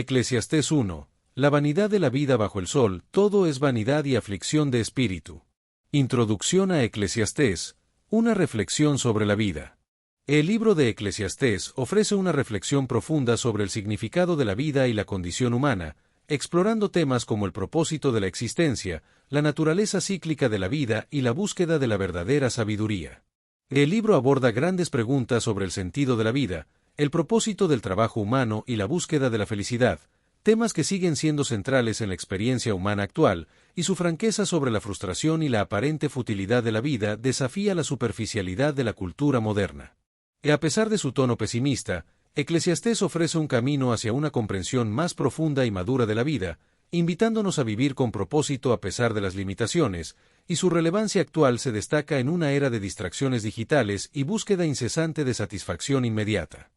Eclesiastés 1. La vanidad de la vida bajo el sol, todo es vanidad y aflicción de espíritu. Introducción a Eclesiastés, una reflexión sobre la vida. El libro de Eclesiastés ofrece una reflexión profunda sobre el significado de la vida y la condición humana, explorando temas como el propósito de la existencia, la naturaleza cíclica de la vida y la búsqueda de la verdadera sabiduría. El libro aborda grandes preguntas sobre el sentido de la vida, el propósito del trabajo humano y la búsqueda de la felicidad, temas que siguen siendo centrales en la experiencia humana actual, y su franqueza sobre la frustración y la aparente futilidad de la vida desafía la superficialidad de la cultura moderna. Y a pesar de su tono pesimista, Eclesiastés ofrece un camino hacia una comprensión más profunda y madura de la vida, invitándonos a vivir con propósito a pesar de las limitaciones, y su relevancia actual se destaca en una era de distracciones digitales y búsqueda incesante de satisfacción inmediata.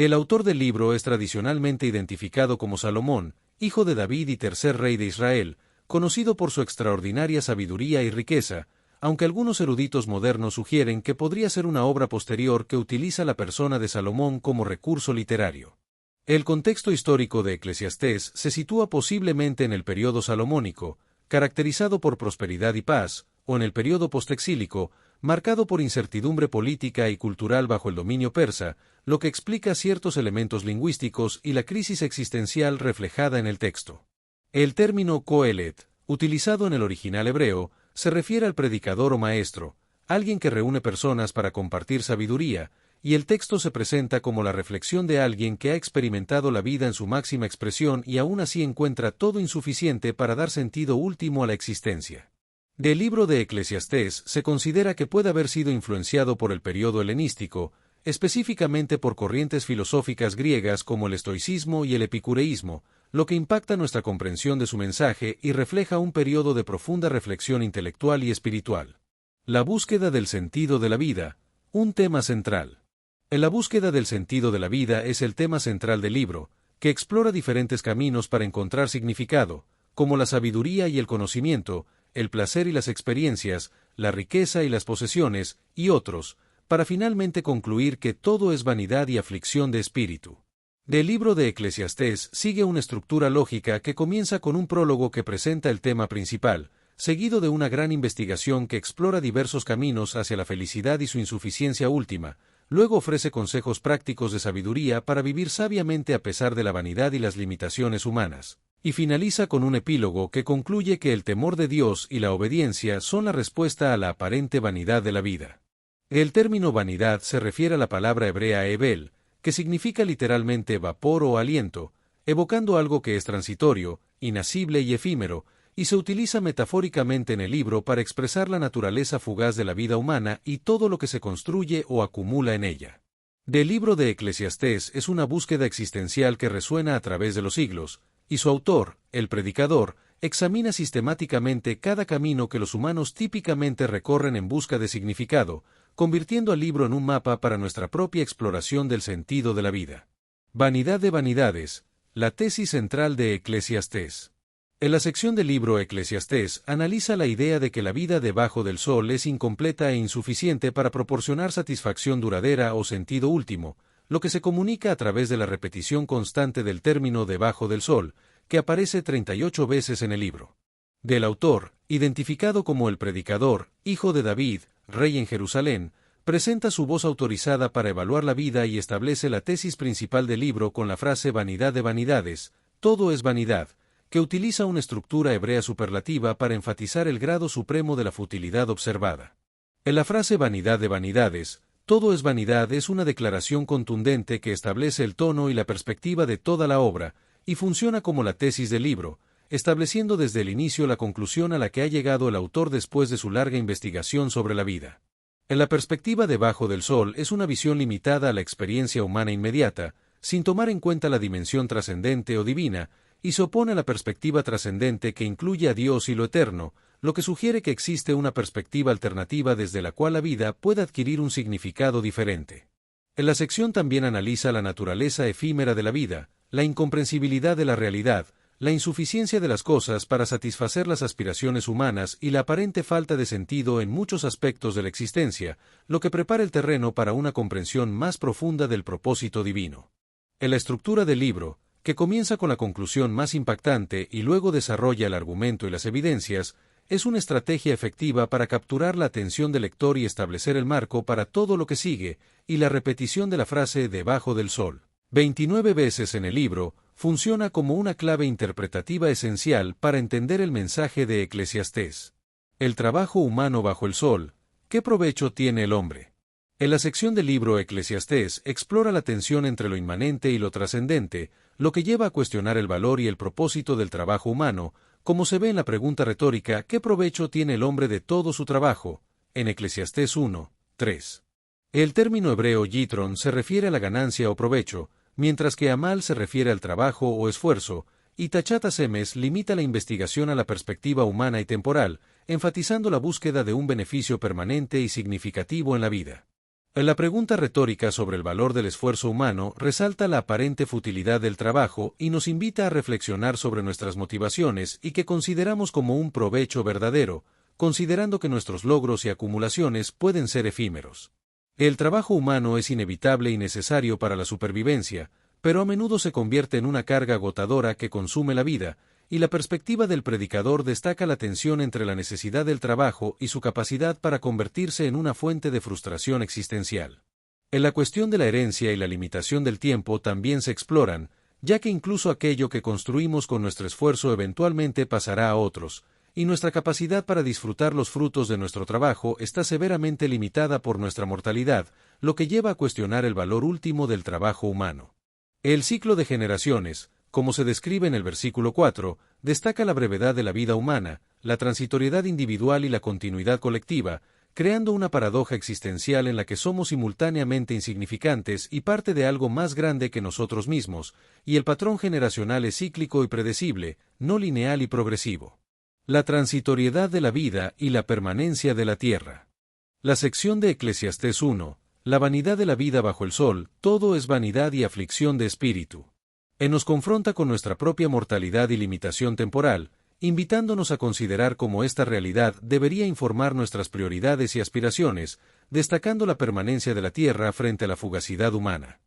El autor del libro es tradicionalmente identificado como Salomón, hijo de David y tercer rey de Israel, conocido por su extraordinaria sabiduría y riqueza, aunque algunos eruditos modernos sugieren que podría ser una obra posterior que utiliza la persona de Salomón como recurso literario. El contexto histórico de Eclesiastés se sitúa posiblemente en el período salomónico, caracterizado por prosperidad y paz, o en el período postexílico, marcado por incertidumbre política y cultural bajo el dominio persa, lo que explica ciertos elementos lingüísticos y la crisis existencial reflejada en el texto. El término Coelet, utilizado en el original hebreo, se refiere al predicador o maestro, alguien que reúne personas para compartir sabiduría, y el texto se presenta como la reflexión de alguien que ha experimentado la vida en su máxima expresión y aún así encuentra todo insuficiente para dar sentido último a la existencia. Del libro de Eclesiastés se considera que puede haber sido influenciado por el período helenístico, específicamente por corrientes filosóficas griegas como el estoicismo y el epicureísmo, lo que impacta nuestra comprensión de su mensaje y refleja un período de profunda reflexión intelectual y espiritual. La búsqueda del sentido de la vida, un tema central. En la búsqueda del sentido de la vida es el tema central del libro, que explora diferentes caminos para encontrar significado, como la sabiduría y el conocimiento, el placer y las experiencias, la riqueza y las posesiones, y otros, para finalmente concluir que todo es vanidad y aflicción de espíritu. El libro de Eclesiastés sigue una estructura lógica que comienza con un prólogo que presenta el tema principal, seguido de una gran investigación que explora diversos caminos hacia la felicidad y su insuficiencia última, luego ofrece consejos prácticos de sabiduría para vivir sabiamente a pesar de la vanidad y las limitaciones humanas, y finaliza con un epílogo que concluye que el temor de Dios y la obediencia son la respuesta a la aparente vanidad de la vida. El término vanidad se refiere a la palabra hebrea hebel, que significa literalmente vapor o aliento, evocando algo que es transitorio, inacible y efímero, y se utiliza metafóricamente en el libro para expresar la naturaleza fugaz de la vida humana y todo lo que se construye o acumula en ella. El libro de Eclesiastés es una búsqueda existencial que resuena a través de los siglos, y su autor, el predicador, examina sistemáticamente cada camino que los humanos típicamente recorren en busca de significado, convirtiendo al libro en un mapa para nuestra propia exploración del sentido de la vida. Vanidad de vanidades, la tesis central de Eclesiastés. En la sección del libro Eclesiastés analiza la idea de que la vida debajo del sol es incompleta e insuficiente para proporcionar satisfacción duradera o sentido último, lo que se comunica a través de la repetición constante del término debajo del sol, que aparece 38 veces en el libro. Del autor, identificado como el predicador, hijo de David, rey en Jerusalén, presenta su voz autorizada para evaluar la vida y establece la tesis principal del libro con la frase vanidad de vanidades, todo es vanidad, que utiliza una estructura hebrea superlativa para enfatizar el grado supremo de la futilidad observada. En la frase vanidad de vanidades, todo es vanidad es una declaración contundente que establece el tono y la perspectiva de toda la obra, y funciona como la tesis del libro, estableciendo desde el inicio la conclusión a la que ha llegado el autor después de su larga investigación sobre la vida. En la perspectiva debajo del sol es una visión limitada a la experiencia humana inmediata, sin tomar en cuenta la dimensión trascendente o divina, y se opone a la perspectiva trascendente que incluye a Dios y lo eterno, lo que sugiere que existe una perspectiva alternativa desde la cual la vida puede adquirir un significado diferente. En la sección también analiza la naturaleza efímera de la vida, la incomprensibilidad de la realidad, la insuficiencia de las cosas para satisfacer las aspiraciones humanas y la aparente falta de sentido en muchos aspectos de la existencia, lo que prepara el terreno para una comprensión más profunda del propósito divino. En la estructura del libro, que comienza con la conclusión más impactante y luego desarrolla el argumento y las evidencias, es una estrategia efectiva para capturar la atención del lector y establecer el marco para todo lo que sigue, y la repetición de la frase debajo del sol 29 veces en el libro funciona como una clave interpretativa esencial para entender el mensaje de Eclesiastés. El trabajo humano bajo el sol, ¿qué provecho tiene el hombre? En la sección del libro Eclesiastés explora la tensión entre lo inmanente y lo trascendente, lo que lleva a cuestionar el valor y el propósito del trabajo humano, como se ve en la pregunta retórica ¿qué provecho tiene el hombre de todo su trabajo? En Eclesiastés 1, 3. El término hebreo yitron se refiere a la ganancia o provecho, mientras que amal se refiere al trabajo o esfuerzo, y Tachat Hasemes limita la investigación a la perspectiva humana y temporal, enfatizando la búsqueda de un beneficio permanente y significativo en la vida. La pregunta retórica sobre el valor del esfuerzo humano resalta la aparente futilidad del trabajo y nos invita a reflexionar sobre nuestras motivaciones y que consideramos como un provecho verdadero, considerando que nuestros logros y acumulaciones pueden ser efímeros. El trabajo humano es inevitable y necesario para la supervivencia, pero a menudo se convierte en una carga agotadora que consume la vida, y la perspectiva del predicador destaca la tensión entre la necesidad del trabajo y su capacidad para convertirse en una fuente de frustración existencial. En la cuestión de la herencia y la limitación del tiempo también se exploran, ya que incluso aquello que construimos con nuestro esfuerzo eventualmente pasará a otros, y nuestra capacidad para disfrutar los frutos de nuestro trabajo está severamente limitada por nuestra mortalidad, lo que lleva a cuestionar el valor último del trabajo humano. El ciclo de generaciones, como se describe en el versículo 4, destaca la brevedad de la vida humana, la transitoriedad individual y la continuidad colectiva, creando una paradoja existencial en la que somos simultáneamente insignificantes y parte de algo más grande que nosotros mismos, y el patrón generacional es cíclico y predecible, no lineal y progresivo. La transitoriedad de la vida y la permanencia de la tierra. La sección de Eclesiastés 1, la vanidad de la vida bajo el sol, todo es vanidad y aflicción de espíritu. Nos confronta con nuestra propia mortalidad y limitación temporal, invitándonos a considerar cómo esta realidad debería informar nuestras prioridades y aspiraciones, destacando la permanencia de la tierra frente a la fugacidad humana.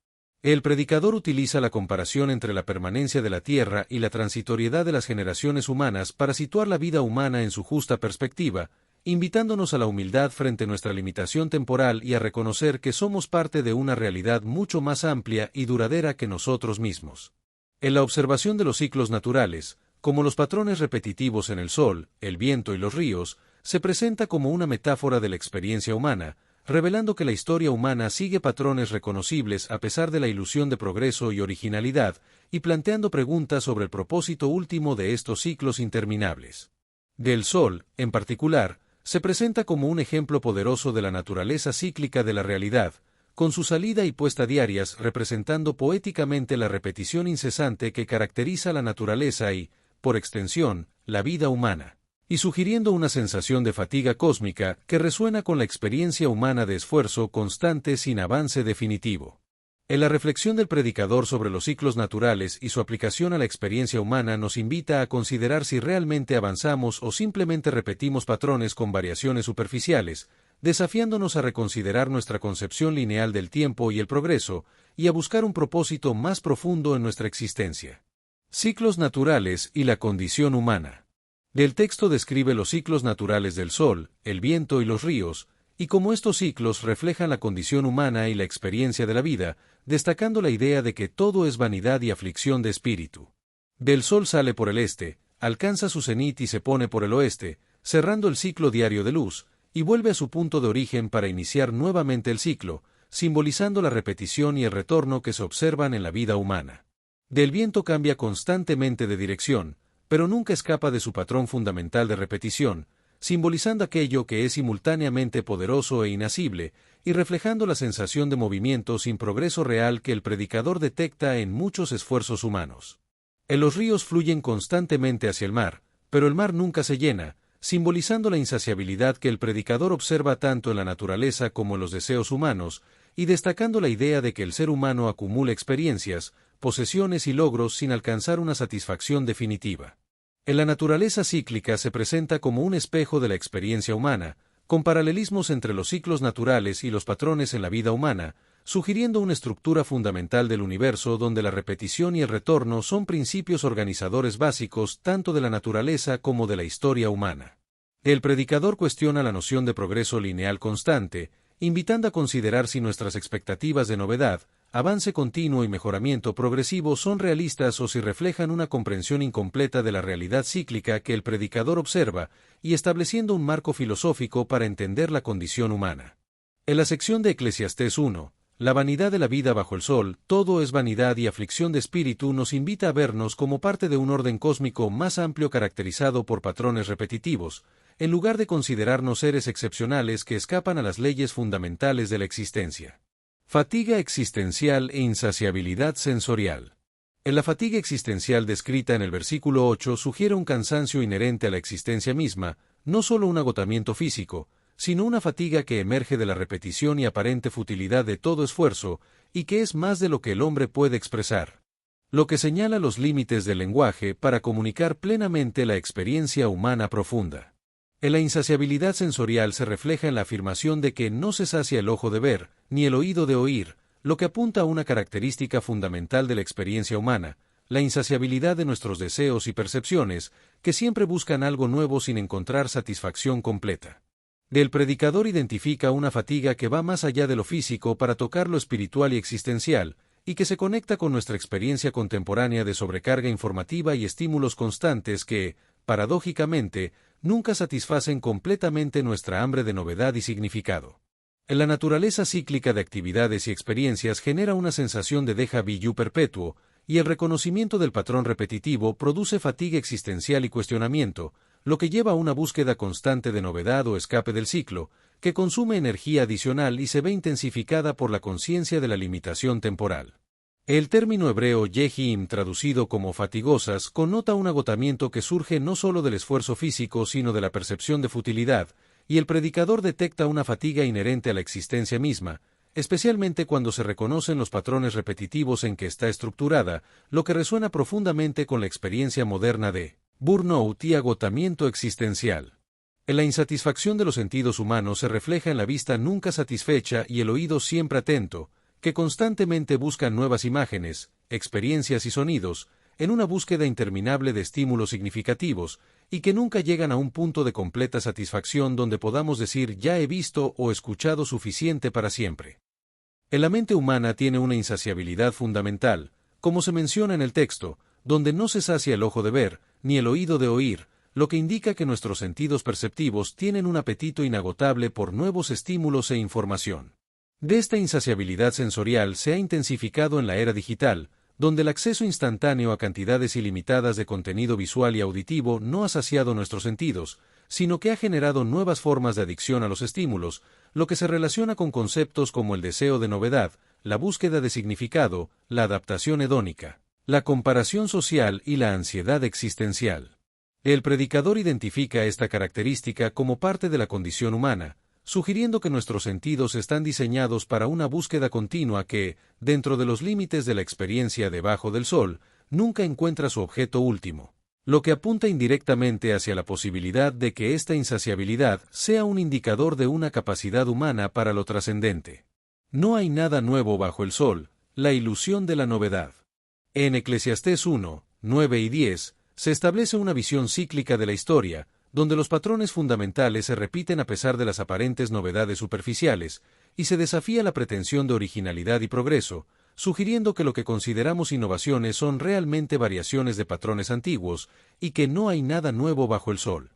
El predicador utiliza la comparación entre la permanencia de la tierra y la transitoriedad de las generaciones humanas para situar la vida humana en su justa perspectiva, invitándonos a la humildad frente a nuestra limitación temporal y a reconocer que somos parte de una realidad mucho más amplia y duradera que nosotros mismos. En la observación de los ciclos naturales, como los patrones repetitivos en el sol, el viento y los ríos, se presenta como una metáfora de la experiencia humana, revelando que la historia humana sigue patrones reconocibles a pesar de la ilusión de progreso y originalidad, y planteando preguntas sobre el propósito último de estos ciclos interminables. Del sol, en particular, se presenta como un ejemplo poderoso de la naturaleza cíclica de la realidad, con su salida y puesta diarias representando poéticamente la repetición incesante que caracteriza la naturaleza y, por extensión, la vida humana, y sugiriendo una sensación de fatiga cósmica que resuena con la experiencia humana de esfuerzo constante sin avance definitivo. En la reflexión del predicador sobre los ciclos naturales y su aplicación a la experiencia humana nos invita a considerar si realmente avanzamos o simplemente repetimos patrones con variaciones superficiales, desafiándonos a reconsiderar nuestra concepción lineal del tiempo y el progreso, y a buscar un propósito más profundo en nuestra existencia. Ciclos naturales y la condición humana. El texto describe los ciclos naturales del sol, el viento y los ríos, y cómo estos ciclos reflejan la condición humana y la experiencia de la vida, destacando la idea de que todo es vanidad y aflicción de espíritu. Del sol sale por el este, alcanza su cenit y se pone por el oeste, cerrando el ciclo diario de luz, y vuelve a su punto de origen para iniciar nuevamente el ciclo, simbolizando la repetición y el retorno que se observan en la vida humana. Del viento cambia constantemente de dirección, pero nunca escapa de su patrón fundamental de repetición, simbolizando aquello que es simultáneamente poderoso e inasible, y reflejando la sensación de movimiento sin progreso real que el predicador detecta en muchos esfuerzos humanos. Los ríos fluyen constantemente hacia el mar, pero el mar nunca se llena, simbolizando la insaciabilidad que el predicador observa tanto en la naturaleza como en los deseos humanos, y destacando la idea de que el ser humano acumula experiencias, posesiones y logros sin alcanzar una satisfacción definitiva. En la naturaleza cíclica se presenta como un espejo de la experiencia humana, con paralelismos entre los ciclos naturales y los patrones en la vida humana, sugiriendo una estructura fundamental del universo donde la repetición y el retorno son principios organizadores básicos tanto de la naturaleza como de la historia humana. El predicador cuestiona la noción de progreso lineal constante, invitando a considerar si nuestras expectativas de novedad, avance continuo y mejoramiento progresivo son realistas o si reflejan una comprensión incompleta de la realidad cíclica que el predicador observa, y estableciendo un marco filosófico para entender la condición humana. En la sección de Eclesiastés 1, la vanidad de la vida bajo el sol, todo es vanidad y aflicción de espíritu, nos invita a vernos como parte de un orden cósmico más amplio caracterizado por patrones repetitivos, en lugar de considerarnos seres excepcionales que escapan a las leyes fundamentales de la existencia. Fatiga existencial e insaciabilidad sensorial. En la fatiga existencial descrita en el versículo 8 sugiere un cansancio inherente a la existencia misma, no solo un agotamiento físico, sino una fatiga que emerge de la repetición y aparente futilidad de todo esfuerzo, y que es más de lo que el hombre puede expresar. Lo que señala los límites del lenguaje para comunicar plenamente la experiencia humana profunda. En la insaciabilidad sensorial se refleja en la afirmación de que no se sacia el ojo de ver, ni el oído de oír, lo que apunta a una característica fundamental de la experiencia humana, la insaciabilidad de nuestros deseos y percepciones, que siempre buscan algo nuevo sin encontrar satisfacción completa. El predicador identifica una fatiga que va más allá de lo físico para tocar lo espiritual y existencial, y que se conecta con nuestra experiencia contemporánea de sobrecarga informativa y estímulos constantes que, paradójicamente, nunca satisfacen completamente nuestra hambre de novedad y significado. En la naturaleza cíclica de actividades y experiencias genera una sensación de déjà vu perpetuo, y el reconocimiento del patrón repetitivo produce fatiga existencial y cuestionamiento, lo que lleva a una búsqueda constante de novedad o escape del ciclo, que consume energía adicional y se ve intensificada por la conciencia de la limitación temporal. El término hebreo yehim, traducido como fatigosas, connota un agotamiento que surge no solo del esfuerzo físico sino de la percepción de futilidad, y el predicador detecta una fatiga inherente a la existencia misma, especialmente cuando se reconocen los patrones repetitivos en que está estructurada, lo que resuena profundamente con la experiencia moderna de burnout y agotamiento existencial. En la insatisfacción de los sentidos humanos se refleja en la vista nunca satisfecha y el oído siempre atento, que constantemente buscan nuevas imágenes, experiencias y sonidos, en una búsqueda interminable de estímulos significativos, y que nunca llegan a un punto de completa satisfacción donde podamos decir ya he visto o escuchado suficiente para siempre. En la mente humana tiene una insaciabilidad fundamental, como se menciona en el texto, donde no se sacia el ojo de ver, ni el oído de oír, lo que indica que nuestros sentidos perceptivos tienen un apetito inagotable por nuevos estímulos e información. De esta insaciabilidad sensorial se ha intensificado en la era digital, donde el acceso instantáneo a cantidades ilimitadas de contenido visual y auditivo no ha saciado nuestros sentidos, sino que ha generado nuevas formas de adicción a los estímulos, lo que se relaciona con conceptos como el deseo de novedad, la búsqueda de significado, la adaptación hedónica, la comparación social y la ansiedad existencial. El predicador identifica esta característica como parte de la condición humana, sugiriendo que nuestros sentidos están diseñados para una búsqueda continua que, dentro de los límites de la experiencia debajo del sol, nunca encuentra su objeto último, lo que apunta indirectamente hacia la posibilidad de que esta insaciabilidad sea un indicador de una capacidad humana para lo trascendente. No hay nada nuevo bajo el sol, la ilusión de la novedad. En Eclesiastés 1, 9 y 10, se establece una visión cíclica de la historia, donde los patrones fundamentales se repiten a pesar de las aparentes novedades superficiales, y se desafía la pretensión de originalidad y progreso, sugiriendo que lo que consideramos innovaciones son realmente variaciones de patrones antiguos, y que no hay nada nuevo bajo el sol.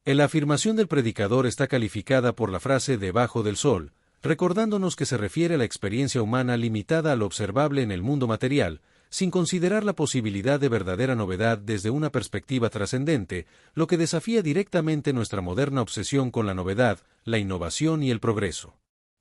En la afirmación del predicador está calificada por la frase debajo del sol, recordándonos que se refiere a la experiencia humana limitada a lo observable en el mundo material, sin considerar la posibilidad de verdadera novedad desde una perspectiva trascendente, lo que desafía directamente nuestra moderna obsesión con la novedad, la innovación y el progreso.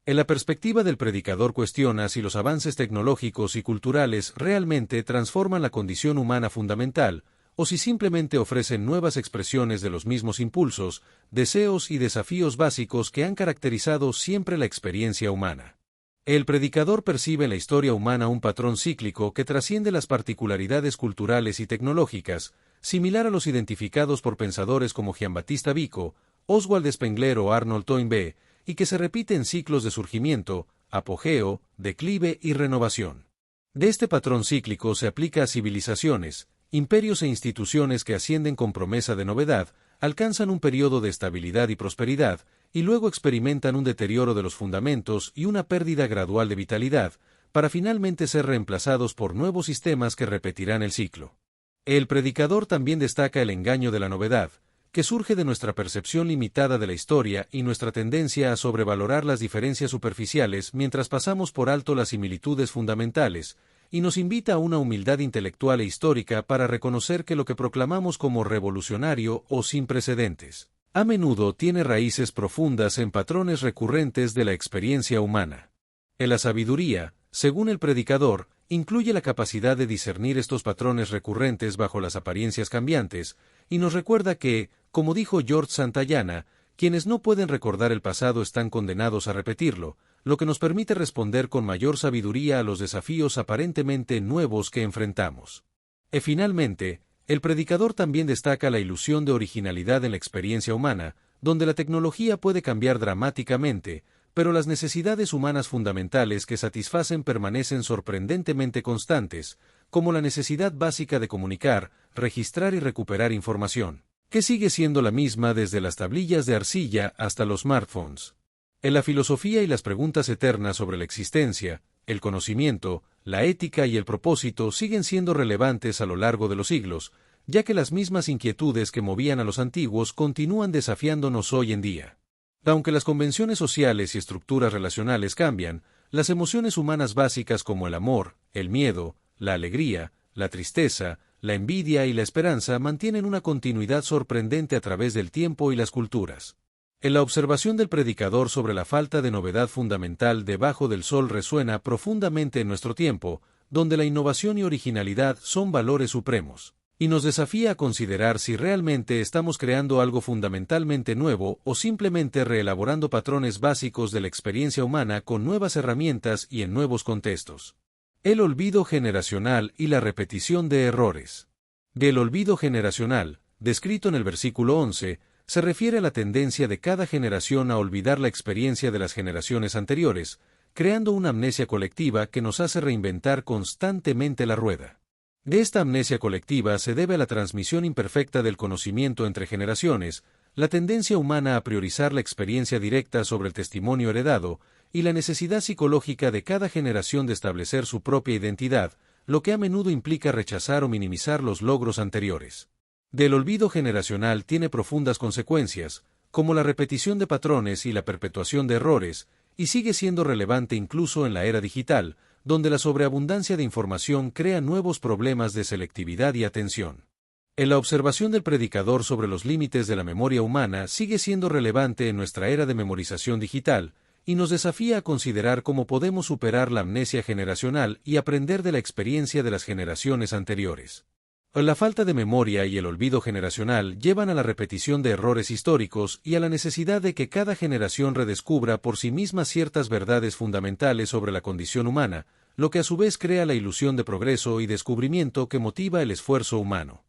En la perspectiva del predicador cuestiona si los avances tecnológicos y culturales realmente transforman la condición humana fundamental, o si simplemente ofrecen nuevas expresiones de los mismos impulsos, deseos y desafíos básicos que han caracterizado siempre la experiencia humana. El predicador percibe en la historia humana un patrón cíclico que trasciende las particularidades culturales y tecnológicas, similar a los identificados por pensadores como Giambattista Vico, Oswald Spengler o Arnold Toynbee, y que se repite en ciclos de surgimiento, apogeo, declive y renovación. De este patrón cíclico se aplica a civilizaciones, imperios e instituciones que ascienden con promesa de novedad, alcanzan un periodo de estabilidad y prosperidad, y luego experimentan un deterioro de los fundamentos y una pérdida gradual de vitalidad, para finalmente ser reemplazados por nuevos sistemas que repetirán el ciclo. El predicador también destaca el engaño de la novedad, que surge de nuestra percepción limitada de la historia y nuestra tendencia a sobrevalorar las diferencias superficiales mientras pasamos por alto las similitudes fundamentales, y nos invita a una humildad intelectual e histórica para reconocer que lo que proclamamos como revolucionario o sin precedentes, a menudo tiene raíces profundas en patrones recurrentes de la experiencia humana. En la sabiduría, según el predicador, incluye la capacidad de discernir estos patrones recurrentes bajo las apariencias cambiantes, y nos recuerda que, como dijo George Santayana, quienes no pueden recordar el pasado están condenados a repetirlo, lo que nos permite responder con mayor sabiduría a los desafíos aparentemente nuevos que enfrentamos. Y finalmente, el predicador también destaca la ilusión de originalidad en la experiencia humana, donde la tecnología puede cambiar dramáticamente, pero las necesidades humanas fundamentales que satisfacen permanecen sorprendentemente constantes, como la necesidad básica de comunicar, registrar y recuperar información, que sigue siendo la misma desde las tablillas de arcilla hasta los smartphones. En la filosofía y las preguntas eternas sobre la existencia, el conocimiento, la ética y el propósito siguen siendo relevantes a lo largo de los siglos, ya que las mismas inquietudes que movían a los antiguos continúan desafiándonos hoy en día. Aunque las convenciones sociales y estructuras relacionales cambian, las emociones humanas básicas como el amor, el miedo, la alegría, la tristeza, la envidia y la esperanza mantienen una continuidad sorprendente a través del tiempo y las culturas. En la observación del predicador sobre la falta de novedad fundamental debajo del sol resuena profundamente en nuestro tiempo, donde la innovación y originalidad son valores supremos, y nos desafía a considerar si realmente estamos creando algo fundamentalmente nuevo o simplemente reelaborando patrones básicos de la experiencia humana con nuevas herramientas y en nuevos contextos. El olvido generacional y la repetición de errores. Del olvido generacional, descrito en el versículo 11, se refiere a la tendencia de cada generación a olvidar la experiencia de las generaciones anteriores, creando una amnesia colectiva que nos hace reinventar constantemente la rueda. De esta amnesia colectiva se debe a la transmisión imperfecta del conocimiento entre generaciones, la tendencia humana a priorizar la experiencia directa sobre el testimonio heredado, y la necesidad psicológica de cada generación de establecer su propia identidad, lo que a menudo implica rechazar o minimizar los logros anteriores. Del olvido generacional tiene profundas consecuencias, como la repetición de patrones y la perpetuación de errores, y sigue siendo relevante incluso en la era digital, donde la sobreabundancia de información crea nuevos problemas de selectividad y atención. En la observación del predicador sobre los límites de la memoria humana sigue siendo relevante en nuestra era de memorización digital, y nos desafía a considerar cómo podemos superar la amnesia generacional y aprender de la experiencia de las generaciones anteriores. La falta de memoria y el olvido generacional llevan a la repetición de errores históricos y a la necesidad de que cada generación redescubra por sí misma ciertas verdades fundamentales sobre la condición humana, lo que a su vez crea la ilusión de progreso y descubrimiento que motiva el esfuerzo humano.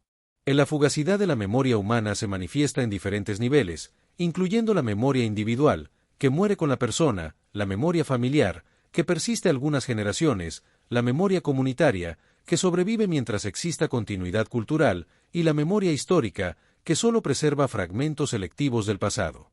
La fugacidad de la memoria humana se manifiesta en diferentes niveles, incluyendo la memoria individual, que muere con la persona, la memoria familiar, que persiste algunas generaciones, la memoria comunitaria, que sobrevive mientras exista continuidad cultural, y la memoria histórica, que solo preserva fragmentos selectivos del pasado.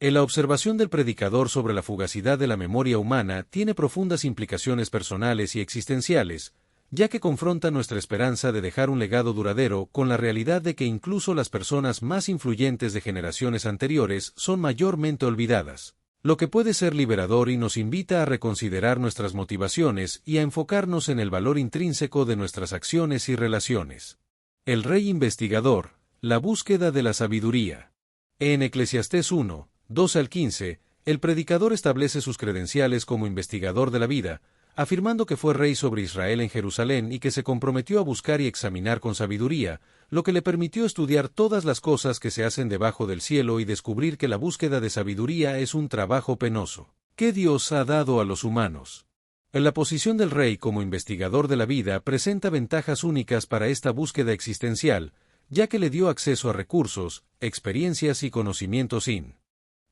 En la observación del predicador sobre la fugacidad de la memoria humana tiene profundas implicaciones personales y existenciales, ya que confronta nuestra esperanza de dejar un legado duradero con la realidad de que incluso las personas más influyentes de generaciones anteriores son mayormente olvidadas, lo que puede ser liberador y nos invita a reconsiderar nuestras motivaciones y a enfocarnos en el valor intrínseco de nuestras acciones y relaciones. El rey investigador, la búsqueda de la sabiduría. En Eclesiastés 1, 12 al 15, el predicador establece sus credenciales como investigador de la vida, afirmando que fue rey sobre Israel en Jerusalén y que se comprometió a buscar y examinar con sabiduría, lo que le permitió estudiar todas las cosas que se hacen debajo del cielo y descubrir que la búsqueda de sabiduría es un trabajo penoso, que Dios ha dado a los humanos. En la posición del rey como investigador de la vida presenta ventajas únicas para esta búsqueda existencial, ya que le dio acceso a recursos, experiencias y conocimientos in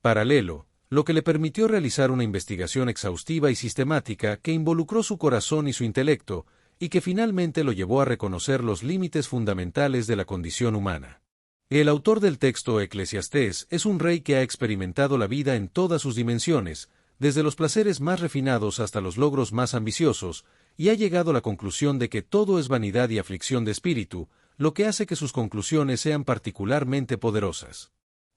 paralelo, lo que le permitió realizar una investigación exhaustiva y sistemática que involucró su corazón y su intelecto, y que finalmente lo llevó a reconocer los límites fundamentales de la condición humana. El autor del texto Eclesiastés es un rey que ha experimentado la vida en todas sus dimensiones, desde los placeres más refinados hasta los logros más ambiciosos, y ha llegado a la conclusión de que todo es vanidad y aflicción de espíritu, lo que hace que sus conclusiones sean particularmente poderosas.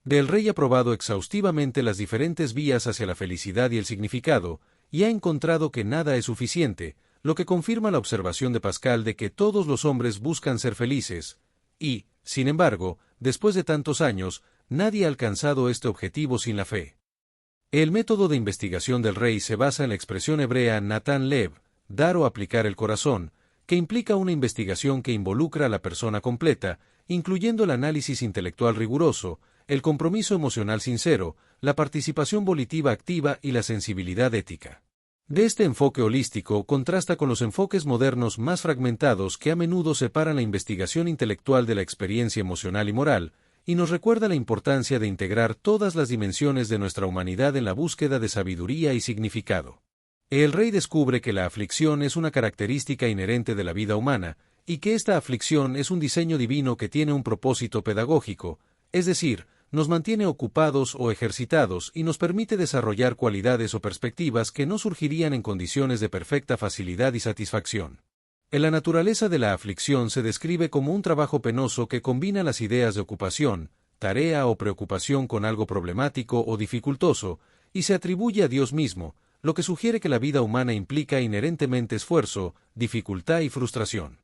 El rey ha probado exhaustivamente las diferentes vías hacia la felicidad y el significado, y ha encontrado que nada es suficiente, lo que confirma la observación de Pascal de que todos los hombres buscan ser felices, y, sin embargo, después de tantos años, nadie ha alcanzado este objetivo sin la fe. El método de investigación del rey se basa en la expresión hebrea Natan Lev, dar o aplicar el corazón, que implica una investigación que involucra a la persona completa, incluyendo el análisis intelectual riguroso, el compromiso emocional sincero, la participación volitiva activa y la sensibilidad ética. De este enfoque holístico contrasta con los enfoques modernos más fragmentados que a menudo separan la investigación intelectual de la experiencia emocional y moral, y nos recuerda la importancia de integrar todas las dimensiones de nuestra humanidad en la búsqueda de sabiduría y significado. El rey descubre que la aflicción es una característica inherente de la vida humana, y que esta aflicción es un diseño divino que tiene un propósito pedagógico, es decir, nos mantiene ocupados o ejercitados y nos permite desarrollar cualidades o perspectivas que no surgirían en condiciones de perfecta facilidad y satisfacción. En la naturaleza de la aflicción se describe como un trabajo penoso que combina las ideas de ocupación, tarea o preocupación con algo problemático o dificultoso, y se atribuye a Dios mismo, lo que sugiere que la vida humana implica inherentemente esfuerzo, dificultad y frustración.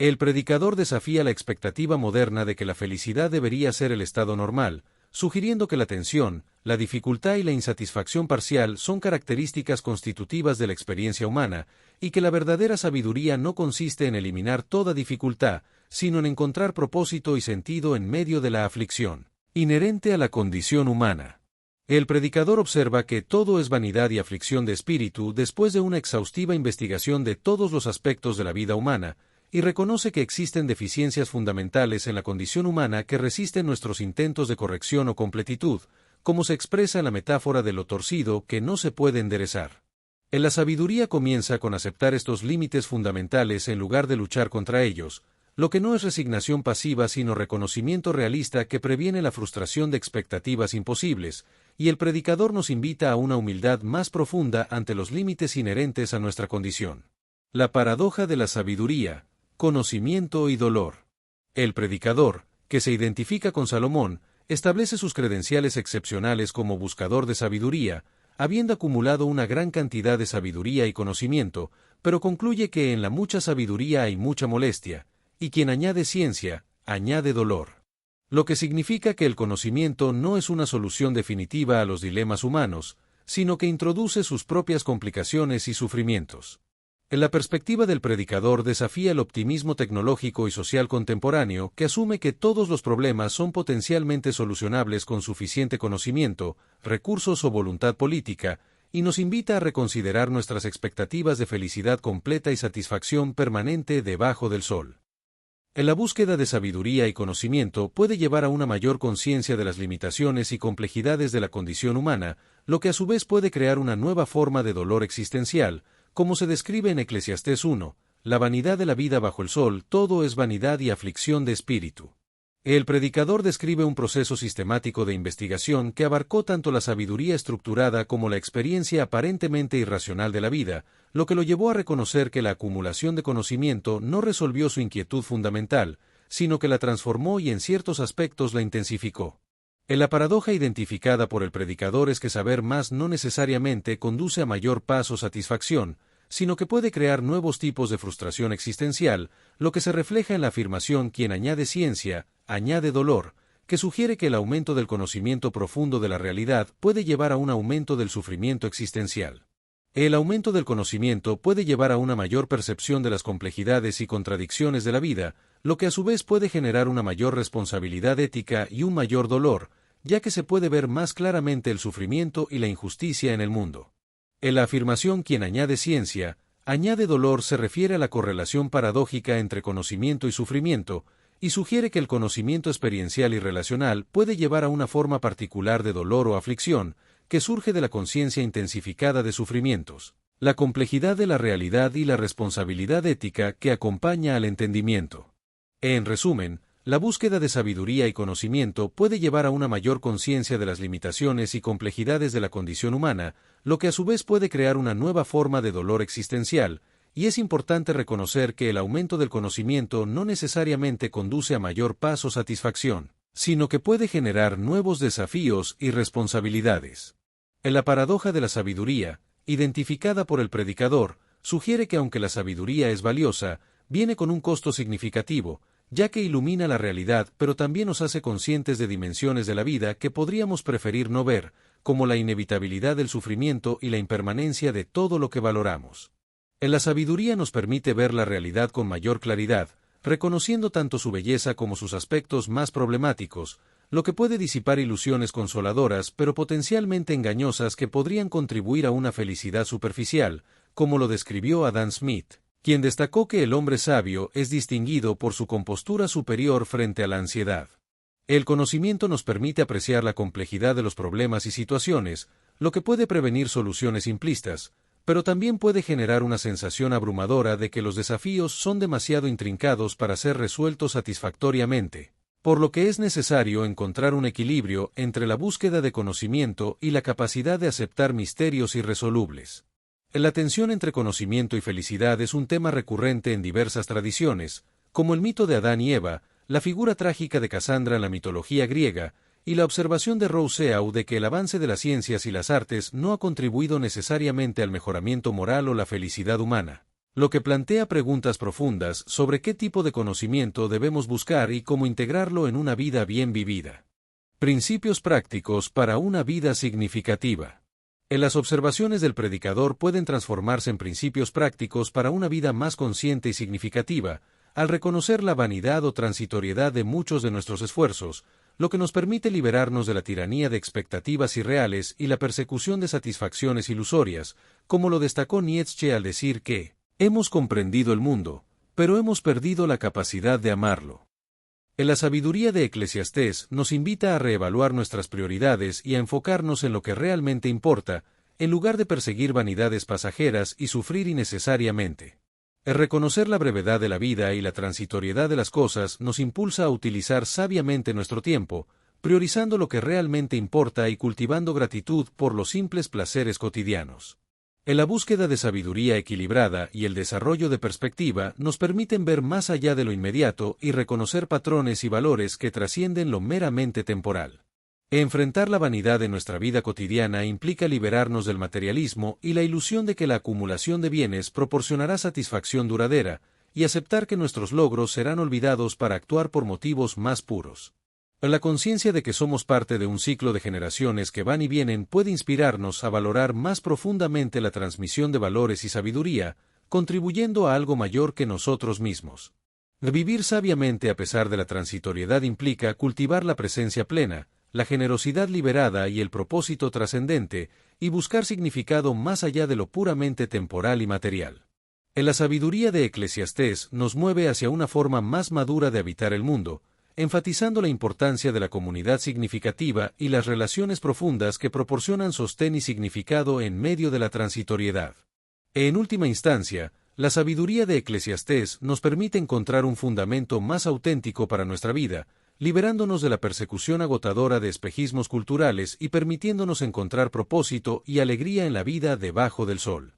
El predicador desafía la expectativa moderna de que la felicidad debería ser el estado normal, sugiriendo que la tensión, la dificultad y la insatisfacción parcial son características constitutivas de la experiencia humana, y que la verdadera sabiduría no consiste en eliminar toda dificultad, sino en encontrar propósito y sentido en medio de la aflicción, inherente a la condición humana. El predicador observa que todo es vanidad y aflicción de espíritu después de una exhaustiva investigación de todos los aspectos de la vida humana, y reconoce que existen deficiencias fundamentales en la condición humana que resisten nuestros intentos de corrección o completitud, como se expresa en la metáfora de lo torcido que no se puede enderezar. En la sabiduría comienza con aceptar estos límites fundamentales en lugar de luchar contra ellos, lo que no es resignación pasiva sino reconocimiento realista que previene la frustración de expectativas imposibles, y el predicador nos invita a una humildad más profunda ante los límites inherentes a nuestra condición. La paradoja de la sabiduría, conocimiento y dolor. El predicador, que se identifica con Salomón, establece sus credenciales excepcionales como buscador de sabiduría, habiendo acumulado una gran cantidad de sabiduría y conocimiento, pero concluye que en la mucha sabiduría hay mucha molestia, y quien añade ciencia, añade dolor. Lo que significa que el conocimiento no es una solución definitiva a los dilemas humanos, sino que introduce sus propias complicaciones y sufrimientos. En la perspectiva del predicador desafía el optimismo tecnológico y social contemporáneo que asume que todos los problemas son potencialmente solucionables con suficiente conocimiento, recursos o voluntad política, y nos invita a reconsiderar nuestras expectativas de felicidad completa y satisfacción permanente debajo del sol. En la búsqueda de sabiduría y conocimiento puede llevar a una mayor conciencia de las limitaciones y complejidades de la condición humana, lo que a su vez puede crear una nueva forma de dolor existencial, como se describe en Eclesiastés 1, la vanidad de la vida bajo el sol, todo es vanidad y aflicción de espíritu. El predicador describe un proceso sistemático de investigación que abarcó tanto la sabiduría estructurada como la experiencia aparentemente irracional de la vida, lo que lo llevó a reconocer que la acumulación de conocimiento no resolvió su inquietud fundamental, sino que la transformó y en ciertos aspectos la intensificó. En la paradoja identificada por el predicador es que saber más no necesariamente conduce a mayor paz o satisfacción, sino que puede crear nuevos tipos de frustración existencial, lo que se refleja en la afirmación quien añade ciencia, añade dolor, que sugiere que el aumento del conocimiento profundo de la realidad puede llevar a un aumento del sufrimiento existencial. El aumento del conocimiento puede llevar a una mayor percepción de las complejidades y contradicciones de la vida, lo que a su vez puede generar una mayor responsabilidad ética y un mayor dolor, ya que se puede ver más claramente el sufrimiento y la injusticia en el mundo. En la afirmación quien añade ciencia, añade dolor se refiere a la correlación paradójica entre conocimiento y sufrimiento, y sugiere que el conocimiento experiencial y relacional puede llevar a una forma particular de dolor o aflicción, que surge de la conciencia intensificada de sufrimientos, la complejidad de la realidad y la responsabilidad ética que acompaña al entendimiento. En resumen, la búsqueda de sabiduría y conocimiento puede llevar a una mayor conciencia de las limitaciones y complejidades de la condición humana, lo que a su vez puede crear una nueva forma de dolor existencial, y es importante reconocer que el aumento del conocimiento no necesariamente conduce a mayor paz o satisfacción, sino que puede generar nuevos desafíos y responsabilidades. En la paradoja de la sabiduría, identificada por el predicador, sugiere que aunque la sabiduría es valiosa, viene con un costo significativo, ya que ilumina la realidad pero también nos hace conscientes de dimensiones de la vida que podríamos preferir no ver, como la inevitabilidad del sufrimiento y la impermanencia de todo lo que valoramos. En la sabiduría nos permite ver la realidad con mayor claridad, reconociendo tanto su belleza como sus aspectos más problemáticos, lo que puede disipar ilusiones consoladoras pero potencialmente engañosas que podrían contribuir a una felicidad superficial, como lo describió Adam Smith, quien destacó que el hombre sabio es distinguido por su compostura superior frente a la ansiedad. El conocimiento nos permite apreciar la complejidad de los problemas y situaciones, lo que puede prevenir soluciones simplistas, pero también puede generar una sensación abrumadora de que los desafíos son demasiado intrincados para ser resueltos satisfactoriamente, por lo que es necesario encontrar un equilibrio entre la búsqueda de conocimiento y la capacidad de aceptar misterios irresolubles. La tensión entre conocimiento y felicidad es un tema recurrente en diversas tradiciones, como el mito de Adán y Eva, la figura trágica de Casandra en la mitología griega, y la observación de Rousseau de que el avance de las ciencias y las artes no ha contribuido necesariamente al mejoramiento moral o la felicidad humana, lo que plantea preguntas profundas sobre qué tipo de conocimiento debemos buscar y cómo integrarlo en una vida bien vivida. Principios prácticos para una vida significativa. Las observaciones del predicador pueden transformarse en principios prácticos para una vida más consciente y significativa, al reconocer la vanidad o transitoriedad de muchos de nuestros esfuerzos, lo que nos permite liberarnos de la tiranía de expectativas irreales y la persecución de satisfacciones ilusorias, como lo destacó Nietzsche al decir que hemos comprendido el mundo, pero hemos perdido la capacidad de amarlo. En la sabiduría de Eclesiastés nos invita a reevaluar nuestras prioridades y a enfocarnos en lo que realmente importa, en lugar de perseguir vanidades pasajeras y sufrir innecesariamente. El reconocer la brevedad de la vida y la transitoriedad de las cosas nos impulsa a utilizar sabiamente nuestro tiempo, priorizando lo que realmente importa y cultivando gratitud por los simples placeres cotidianos. En la búsqueda de sabiduría equilibrada y el desarrollo de perspectiva nos permiten ver más allá de lo inmediato y reconocer patrones y valores que trascienden lo meramente temporal. Enfrentar la vanidad de nuestra vida cotidiana implica liberarnos del materialismo y la ilusión de que la acumulación de bienes proporcionará satisfacción duradera, y aceptar que nuestros logros serán olvidados para actuar por motivos más puros. La conciencia de que somos parte de un ciclo de generaciones que van y vienen puede inspirarnos a valorar más profundamente la transmisión de valores y sabiduría, contribuyendo a algo mayor que nosotros mismos. Vivir sabiamente a pesar de la transitoriedad implica cultivar la presencia plena, la generosidad liberada y el propósito trascendente, y buscar significado más allá de lo puramente temporal y material. En la sabiduría de Eclesiastés nos mueve hacia una forma más madura de habitar el mundo, enfatizando la importancia de la comunidad significativa y las relaciones profundas que proporcionan sostén y significado en medio de la transitoriedad. En última instancia, la sabiduría de Eclesiastés nos permite encontrar un fundamento más auténtico para nuestra vida, liberándonos de la persecución agotadora de espejismos culturales y permitiéndonos encontrar propósito y alegría en la vida debajo del sol.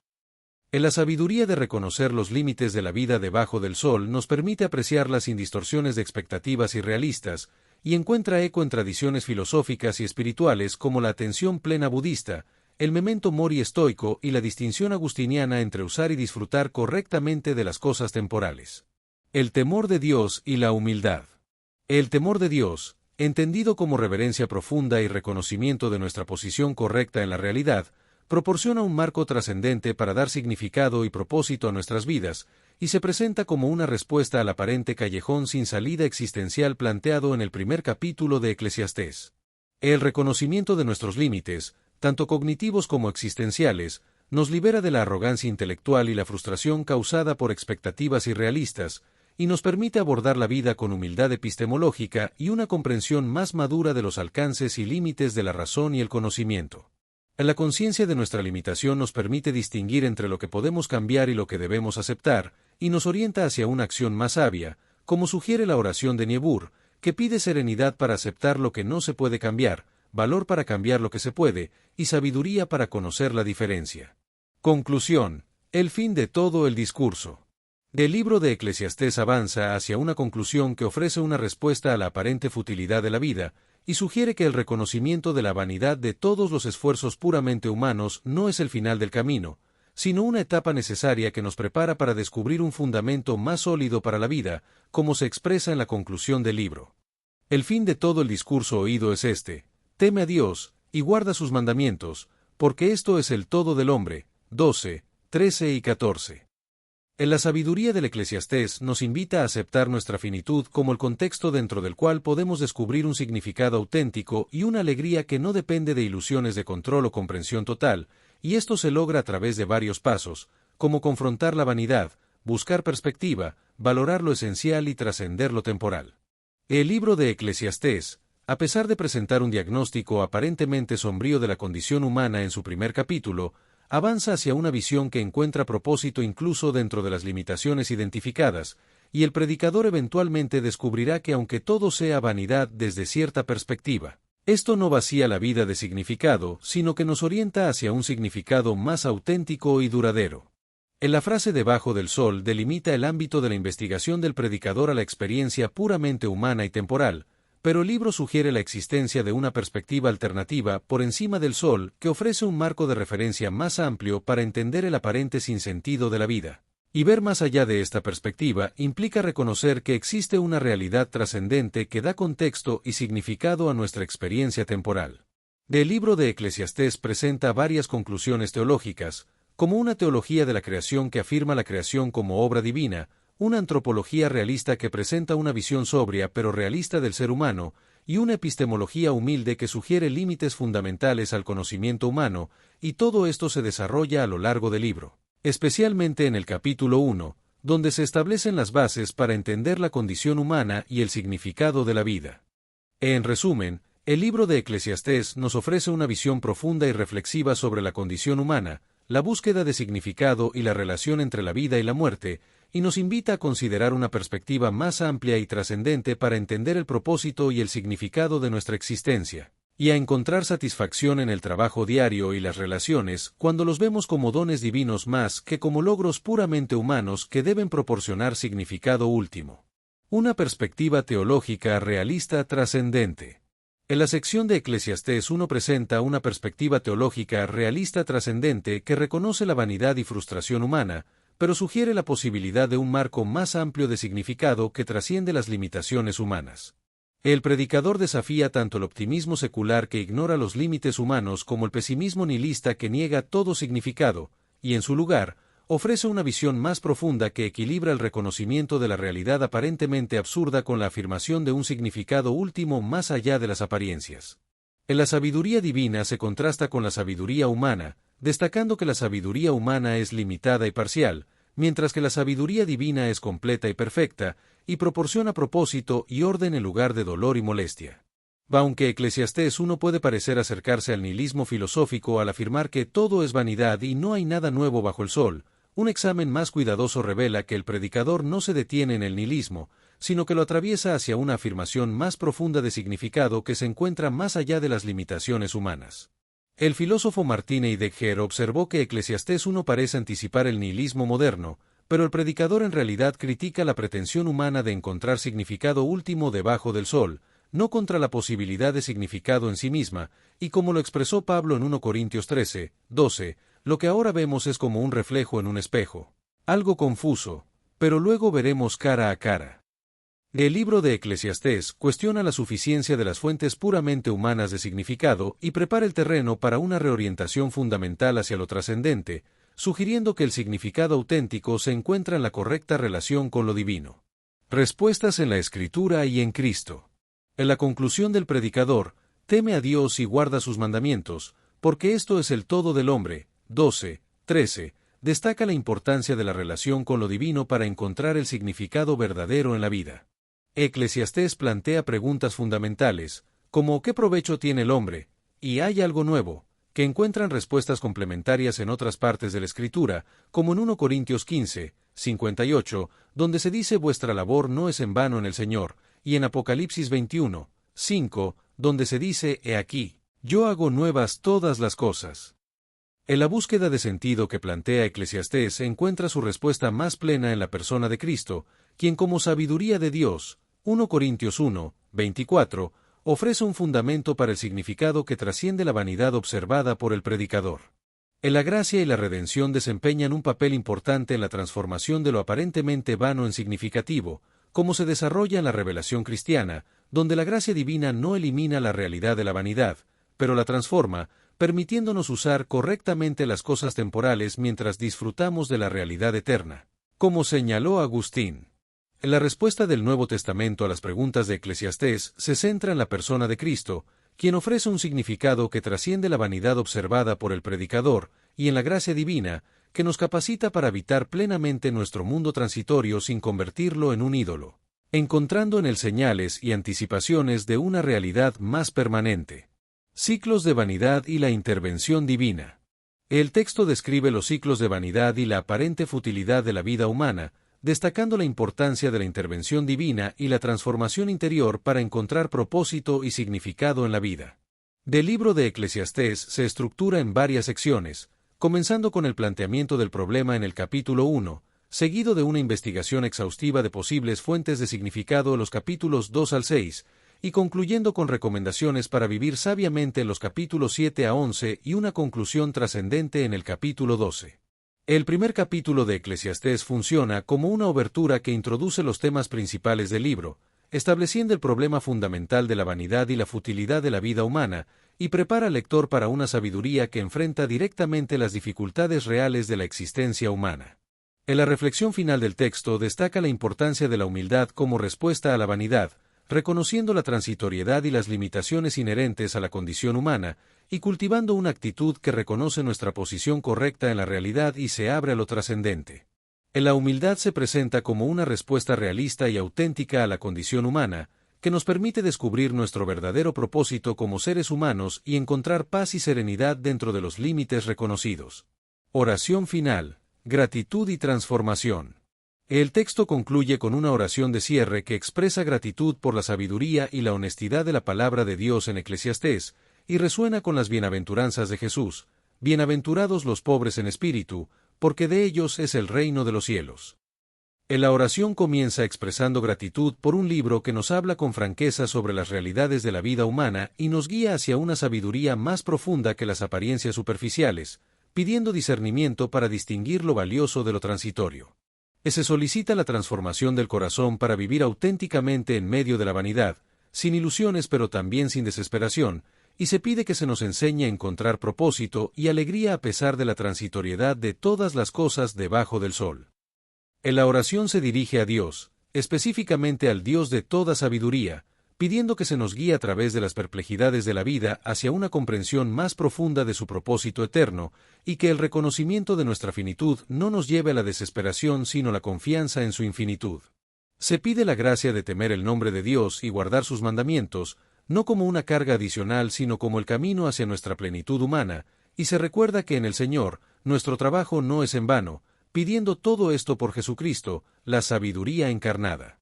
En la sabiduría de reconocer los límites de la vida debajo del sol nos permite apreciarla sin distorsiones de expectativas irrealistas, y encuentra eco en tradiciones filosóficas y espirituales como la atención plena budista, el memento mori estoico y la distinción agustiniana entre usar y disfrutar correctamente de las cosas temporales. El temor de Dios y la humildad. El temor de Dios, entendido como reverencia profunda y reconocimiento de nuestra posición correcta en la realidad, proporciona un marco trascendente para dar significado y propósito a nuestras vidas, y se presenta como una respuesta al aparente callejón sin salida existencial planteado en el primer capítulo de Eclesiastés. El reconocimiento de nuestros límites, tanto cognitivos como existenciales, nos libera de la arrogancia intelectual y la frustración causada por expectativas irrealistas, y nos permite abordar la vida con humildad epistemológica y una comprensión más madura de los alcances y límites de la razón y el conocimiento. La conciencia de nuestra limitación nos permite distinguir entre lo que podemos cambiar y lo que debemos aceptar, y nos orienta hacia una acción más sabia, como sugiere la oración de Niebuhr, que pide serenidad para aceptar lo que no se puede cambiar, valor para cambiar lo que se puede, y sabiduría para conocer la diferencia. Conclusión. El fin de todo el discurso. El libro de Eclesiastés avanza hacia una conclusión que ofrece una respuesta a la aparente futilidad de la vida, y sugiere que el reconocimiento de la vanidad de todos los esfuerzos puramente humanos no es el final del camino, sino una etapa necesaria que nos prepara para descubrir un fundamento más sólido para la vida, como se expresa en la conclusión del libro. El fin de todo el discurso oído es este: teme a Dios, y guarda sus mandamientos, porque esto es el todo del hombre. 12, 13 y 14. En la sabiduría del Eclesiastés nos invita a aceptar nuestra finitud como el contexto dentro del cual podemos descubrir un significado auténtico y una alegría que no depende de ilusiones de control o comprensión total, y esto se logra a través de varios pasos, como confrontar la vanidad, buscar perspectiva, valorar lo esencial y trascender lo temporal. El libro de Eclesiastés, a pesar de presentar un diagnóstico aparentemente sombrío de la condición humana en su primer capítulo, avanza hacia una visión que encuentra propósito incluso dentro de las limitaciones identificadas, y el predicador eventualmente descubrirá que aunque todo sea vanidad desde cierta perspectiva, esto no vacía la vida de significado, sino que nos orienta hacia un significado más auténtico y duradero. En la frase debajo del sol delimita el ámbito de la investigación del predicador a la experiencia puramente humana y temporal, pero el libro sugiere la existencia de una perspectiva alternativa por encima del sol que ofrece un marco de referencia más amplio para entender el aparente sinsentido de la vida. Y ver más allá de esta perspectiva implica reconocer que existe una realidad trascendente que da contexto y significado a nuestra experiencia temporal. El libro de Eclesiastés presenta varias conclusiones teológicas, como una teología de la creación que afirma la creación como obra divina, una antropología realista que presenta una visión sobria pero realista del ser humano, y una epistemología humilde que sugiere límites fundamentales al conocimiento humano, y todo esto se desarrolla a lo largo del libro, especialmente en el capítulo 1, donde se establecen las bases para entender la condición humana y el significado de la vida. En resumen, el libro de Eclesiastés nos ofrece una visión profunda y reflexiva sobre la condición humana, la búsqueda de significado y la relación entre la vida y la muerte, y nos invita a considerar una perspectiva más amplia y trascendente para entender el propósito y el significado de nuestra existencia, y a encontrar satisfacción en el trabajo diario y las relaciones cuando los vemos como dones divinos más que como logros puramente humanos que deben proporcionar significado último. Una perspectiva teológica realista trascendente. En la sección de Eclesiastés 1 presenta una perspectiva teológica realista trascendente que reconoce la vanidad y frustración humana, pero sugiere la posibilidad de un marco más amplio de significado que trasciende las limitaciones humanas. El predicador desafía tanto el optimismo secular que ignora los límites humanos como el pesimismo nihilista que niega todo significado, y en su lugar, ofrece una visión más profunda que equilibra el reconocimiento de la realidad aparentemente absurda con la afirmación de un significado último más allá de las apariencias. En la sabiduría divina se contrasta con la sabiduría humana, destacando que la sabiduría humana es limitada y parcial, mientras que la sabiduría divina es completa y perfecta, y proporciona propósito y orden en lugar de dolor y molestia. Aunque Eclesiastés 1 puede parecer acercarse al nihilismo filosófico al afirmar que todo es vanidad y no hay nada nuevo bajo el sol, un examen más cuidadoso revela que el predicador no se detiene en el nihilismo, sino que lo atraviesa hacia una afirmación más profunda de significado que se encuentra más allá de las limitaciones humanas. El filósofo Martin Heidegger observó que Eclesiastés 1 parece anticipar el nihilismo moderno, pero el predicador en realidad critica la pretensión humana de encontrar significado último debajo del sol, no contra la posibilidad de significado en sí misma, y como lo expresó Pablo en 1 Corintios 13, 12, lo que ahora vemos es como un reflejo en un espejo. Algo confuso, pero luego veremos cara a cara. El libro de Eclesiastés cuestiona la suficiencia de las fuentes puramente humanas de significado y prepara el terreno para una reorientación fundamental hacia lo trascendente, sugiriendo que el significado auténtico se encuentra en la correcta relación con lo divino. Respuestas en la Escritura y en Cristo. En la conclusión del predicador, teme a Dios y guarda sus mandamientos, porque esto es el todo del hombre. 12, 13, destaca la importancia de la relación con lo divino para encontrar el significado verdadero en la vida. Eclesiastés plantea preguntas fundamentales, como ¿qué provecho tiene el hombre? ¿Y hay algo nuevo? que encuentran respuestas complementarias en otras partes de la Escritura, como en 1 Corintios 15, 58, donde se dice vuestra labor no es en vano en el Señor, y en Apocalipsis 21, 5, donde se dice he aquí, yo hago nuevas todas las cosas. En la búsqueda de sentido que plantea Eclesiastés encuentra su respuesta más plena en la persona de Cristo, quien como sabiduría de Dios, 1 Corintios 1, 24, ofrece un fundamento para el significado que trasciende la vanidad observada por el predicador. La gracia y la redención desempeñan un papel importante en la transformación de lo aparentemente vano en significativo, como se desarrolla en la revelación cristiana, donde la gracia divina no elimina la realidad de la vanidad, pero la transforma, permitiéndonos usar correctamente las cosas temporales mientras disfrutamos de la realidad eterna. Como señaló Agustín, la respuesta del Nuevo Testamento a las preguntas de Eclesiastés se centra en la persona de Cristo, quien ofrece un significado que trasciende la vanidad observada por el predicador, y en la gracia divina, que nos capacita para habitar plenamente nuestro mundo transitorio sin convertirlo en un ídolo, encontrando en él señales y anticipaciones de una realidad más permanente. Ciclos de vanidad y la intervención divina. El texto describe los ciclos de vanidad y la aparente futilidad de la vida humana, destacando la importancia de la intervención divina y la transformación interior para encontrar propósito y significado en la vida. Del libro de Eclesiastés se estructura en varias secciones, comenzando con el planteamiento del problema en el capítulo 1, seguido de una investigación exhaustiva de posibles fuentes de significado en los capítulos 2 al 6, y concluyendo con recomendaciones para vivir sabiamente en los capítulos 7 a 11 y una conclusión trascendente en el capítulo 12. El primer capítulo de Eclesiastés funciona como una obertura que introduce los temas principales del libro, estableciendo el problema fundamental de la vanidad y la futilidad de la vida humana, y prepara al lector para una sabiduría que enfrenta directamente las dificultades reales de la existencia humana. En la reflexión final del texto destaca la importancia de la humildad como respuesta a la vanidad, reconociendo la transitoriedad y las limitaciones inherentes a la condición humana, y cultivando una actitud que reconoce nuestra posición correcta en la realidad y se abre a lo trascendente. La humildad se presenta como una respuesta realista y auténtica a la condición humana, que nos permite descubrir nuestro verdadero propósito como seres humanos y encontrar paz y serenidad dentro de los límites reconocidos. Oración final, gratitud y transformación. El texto concluye con una oración de cierre que expresa gratitud por la sabiduría y la honestidad de la palabra de Dios en Eclesiastés, y resuena con las bienaventuranzas de Jesús: bienaventurados los pobres en espíritu, porque de ellos es el reino de los cielos. La oración comienza expresando gratitud por un libro que nos habla con franqueza sobre las realidades de la vida humana y nos guía hacia una sabiduría más profunda que las apariencias superficiales, pidiendo discernimiento para distinguir lo valioso de lo transitorio. Se solicita la transformación del corazón para vivir auténticamente en medio de la vanidad, sin ilusiones pero también sin desesperación, y se pide que se nos enseñe a encontrar propósito y alegría a pesar de la transitoriedad de todas las cosas debajo del sol. En la oración se dirige a Dios, específicamente al Dios de toda sabiduría, pidiendo que se nos guíe a través de las perplejidades de la vida hacia una comprensión más profunda de su propósito eterno, y que el reconocimiento de nuestra finitud no nos lleve a la desesperación sino la confianza en su infinitud. Se pide la gracia de temer el nombre de Dios y guardar sus mandamientos, no como una carga adicional sino como el camino hacia nuestra plenitud humana, y se recuerda que en el Señor, nuestro trabajo no es en vano, pidiendo todo esto por Jesucristo, la sabiduría encarnada.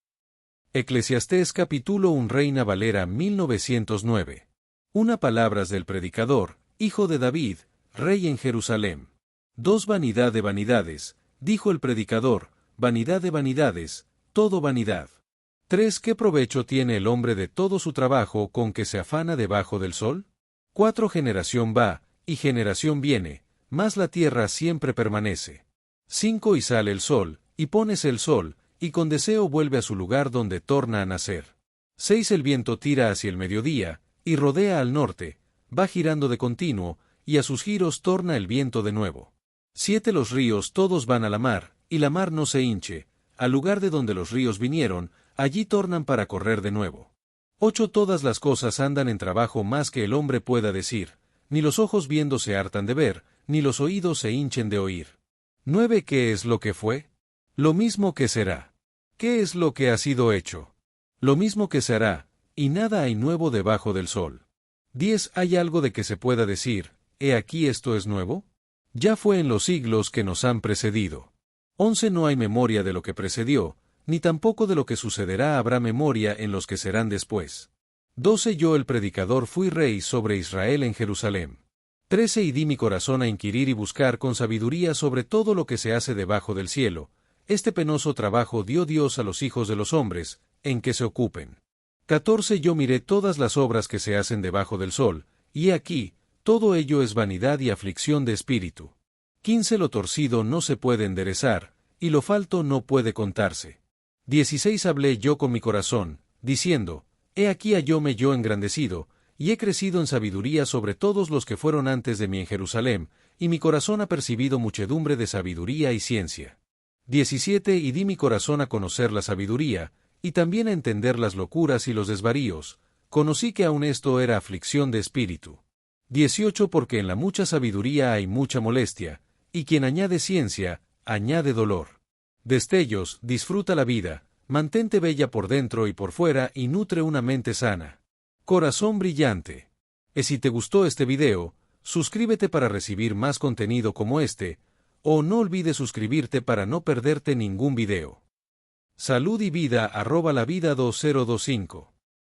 Eclesiastés capítulo 1 Reina Valera 1909. Una palabras del predicador, hijo de David, rey en Jerusalén. 2 Vanidad de vanidades, dijo el predicador, vanidad de vanidades, todo vanidad. 3 ¿Qué provecho tiene el hombre de todo su trabajo con que se afana debajo del sol? 4 Generación va, y generación viene, mas la tierra siempre permanece. 5 Y sale el sol, y pónese el sol, y con deseo vuelve a su lugar donde torna a nacer. 6 El viento tira hacia el mediodía, y rodea al norte, va girando de continuo, y a sus giros torna el viento de nuevo. 7 Los ríos todos van a la mar, y la mar no se hinche, al lugar de donde los ríos vinieron, allí tornan para correr de nuevo. 8 Todas las cosas andan en trabajo más que el hombre pueda decir, ni los ojos viendo se hartan de ver, ni los oídos se hinchen de oír. 9 ¿Qué es lo que fue? Lo mismo que será. ¿Qué es lo que ha sido hecho? Lo mismo que se hará, y nada hay nuevo debajo del sol. 10 ¿Hay algo de que se pueda decir, ¿he aquí esto es nuevo? Ya fue en los siglos que nos han precedido. 11 No hay memoria de lo que precedió, ni tampoco de lo que sucederá habrá memoria en los que serán después. 12 Yo el predicador fui rey sobre Israel en Jerusalén. 13 Y di mi corazón a inquirir y buscar con sabiduría sobre todo lo que se hace debajo del cielo. Este penoso trabajo dio Dios a los hijos de los hombres, en que se ocupen. 14 Yo miré todas las obras que se hacen debajo del sol, y he aquí, todo ello es vanidad y aflicción de espíritu. 15 Lo torcido no se puede enderezar, y lo falto no puede contarse. 16 Hablé yo con mi corazón, diciendo, he aquí hallóme yo engrandecido, y he crecido en sabiduría sobre todos los que fueron antes de mí en Jerusalén, y mi corazón ha percibido muchedumbre de sabiduría y ciencia. 17 Y di mi corazón a conocer la sabiduría, y también a entender las locuras y los desvaríos, conocí que aun esto era aflicción de espíritu. 18 Porque en la mucha sabiduría hay mucha molestia, y quien añade ciencia, añade dolor. Destellos, disfruta la vida, mantente bella por dentro y por fuera y nutre una mente sana. Corazón brillante. Si te gustó este video, suscríbete para recibir más contenido como este, o no olvides suscribirte para no perderte ningún video. Salud y vida @lavida2025